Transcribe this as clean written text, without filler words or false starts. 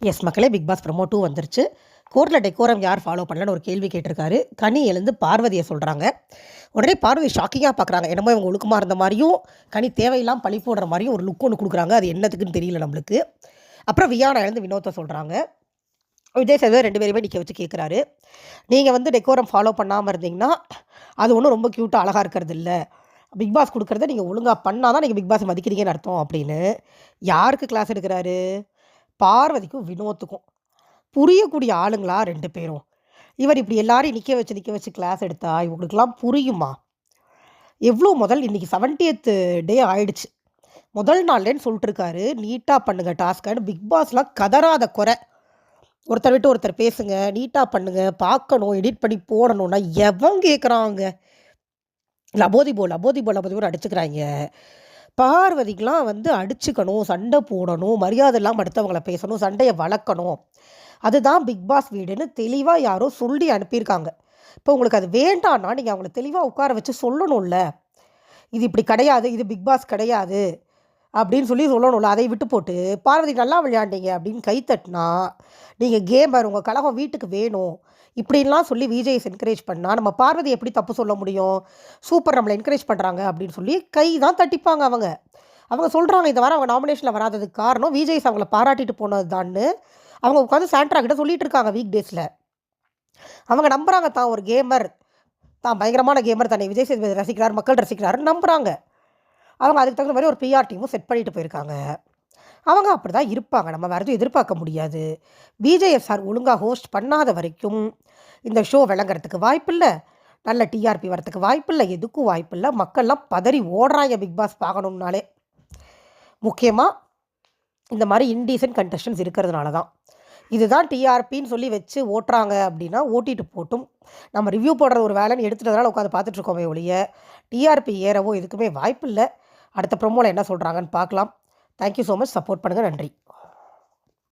S மக்களே, big pass promo 2 வந்துருச்சு. கோர்ட்ல டெக்கோரம் யார் ஃபாலோ பண்ணலன்னு ஒரு கேள்வி கேட்டிருக்காரு. கனி எழுந்து பார்வதியை சொல்கிறாங்க. உடனே பார்வதி ஷாக்கிங்காக பார்க்குறாங்க. என்னமோ இவங்க ஒழுக்கமாக இருந்த மாதிரியும் கனி தேவையில்லாமல் பழி போடுற மாதிரியும் ஒரு லுக் ஒன்று கொடுக்குறாங்க. அது என்னத்துக்குன்னு தெரியல நம்மளுக்கு. அப்புறம் வியானா எழுந்து வினோத்தை சொல்கிறாங்க. விஜய் சேதுபதி 2 பேருமே நிற்க வச்சு கேட்குறாரு. நீங்கள் வந்து டெக்கோரம் ஃபாலோ பண்ணாமல் இருந்தீங்கன்னா அது ஒன்றும் ரொம்ப க்யூட்டாக அழகாக இருக்கிறது இல்லை. பிக் பாஸ் கொடுக்குறத நீங்கள் ஒழுங்காக பண்ணால் தான் நீங்கள் பிக் பாஸ் மதிக்கிறீங்கன்னு அர்த்தம் அப்படின்னு. யாருக்கு கிளாஸ் எடுக்கிறாரு? பார்வதிக்கும் வினோத்துக்கும். புரியக்கூடிய ஆளுங்களா 2 பேரும். இவர் இப்படி எல்லாரையும் நிற்க வச்சு கிளாஸ் எடுத்தா இவங்களுக்கெல்லாம் புரியுமா? எவ்வளோ இன்னைக்கு 70th டே ஆயிடுச்சு. முதல் நாள்லேன்னு சொல்லிட்டுருக்காரு. நீட்டாக பண்ணுங்க டாஸ்க்குன்னு. பிக் பாஸ்லாம் கதறாத குறை. ஒருத்தர் விட்டு ஒருத்தர் பேசுங்க, நீட்டாக பண்ணுங்க, பார்க்கணும், எடிட் பண்ணி போடணும்னா எவன் கேட்குறாங்க? லபோதிபோல் அடிச்சுக்கிறாங்க. பார்வதிக்கெலாம் வந்து அடிச்சுக்கணும், சண்டை போடணும், மரியாதை இல்லாமல் அடுத்தவங்கள பேசணும், சண்டையை வளர்க்கணும். அதுதான் பிக் பாஸ் வீடுன்னு தெளிவாக யாரோ சொல்லி அனுப்பியிருக்காங்க. இப்போ உங்களுக்கு அது வேண்டான்னா நீங்கள் அவங்கள தெளிவாக உட்கார வச்சு சொல்லணும்ல. இது இப்படி கிடையாது, இது பிக் பாஸ் கிடையாது அப்படின்னு சொல்லணும்ல. அதை விட்டு போட்டு பார்வதி நல்லா விளையாண்டீங்க அப்படின்னு கைத்தட்டினா நீங்கள் கேமர், உங்கள் கழகம் வீட்டுக்கு வேணும் இப்படின்லாம் சொல்லி விஜய்ஸ் என்கரேஜ் பண்ணால் நம்ம பார்வதி எப்படி தப்பு சொல்ல முடியும்? சூப்பர், நம்மளை என்கரேஜ் பண்ணுறாங்க அப்படின்னு சொல்லி கை தான் தட்டிப்பாங்க அவங்க. அவங்க சொல்கிறாங்க இந்த வாரம் அவங்க நாமினேஷனில் வராததுக்கு காரணம் விஜய்ஸ் அவங்கள பாராட்டிட்டு போனது தான்னு அவங்க உட்காந்து சாண்ட்ரா கிட்ட சொல்லிட்டு இருக்காங்க வீக் டேஸில். அவங்க நம்புகிறாங்க தான் ஒரு கேமர், தான் பயங்கரமான கேமர், தன்னை விஜய் சேதுபதி ரசிக்கிறார், மக்கள் ரசிக்கிறாருன்னு நம்புகிறாங்க. அவங்க அதுக்கு தகுந்த மாதிரி ஒரு பிஆர் டீமும் செட் பண்ணிட்டு போயிருக்காங்க. அவங்க அப்படி தான் இருப்பாங்க. நம்ம வேறு எதுவும் எதிர்பார்க்க முடியாது. விஜய்எஸ்ஆர் ஒழுங்காக ஹோஸ்ட் பண்ணாத வரைக்கும் இந்த ஷோ விளங்குறதுக்கு வாய்ப்பில்லை, நல்ல டிஆர்பி வரத்துக்கு வாய்ப்பில்லை, எதுக்கும் வாய்ப்பில்லை. மக்கள்லாம் பதறி ஓடுறாங்க பிக் பாஸ் பார்க்கணும்னாலே. முக்கியமாக இந்த மாதிரி இன்டீசன்ட் கண்டஸ்டன்ஸ் இருக்கிறதுனால தான். இதுதான் டிஆர்பின்னு சொல்லி வச்சு ஓட்டுறாங்க அப்படின்னா ஓட்டிட்டு போட்டும். நம்ம ரிவ்யூ போடுற ஒரு வேலைன்னு எடுத்துட்டதுனால உட்காந்து பார்த்துட்ருக்கோமே ஒழிய டிஆர்பி ஏறவோ எதுக்குமே வாய்ப்பில்லை. அடுத்த ப்ரோமோவில் என்ன சொல்கிறாங்கன்னு பார்க்கலாம். Thank you so much. சப்போர்ட் பண்ணுங்கள். நன்றி.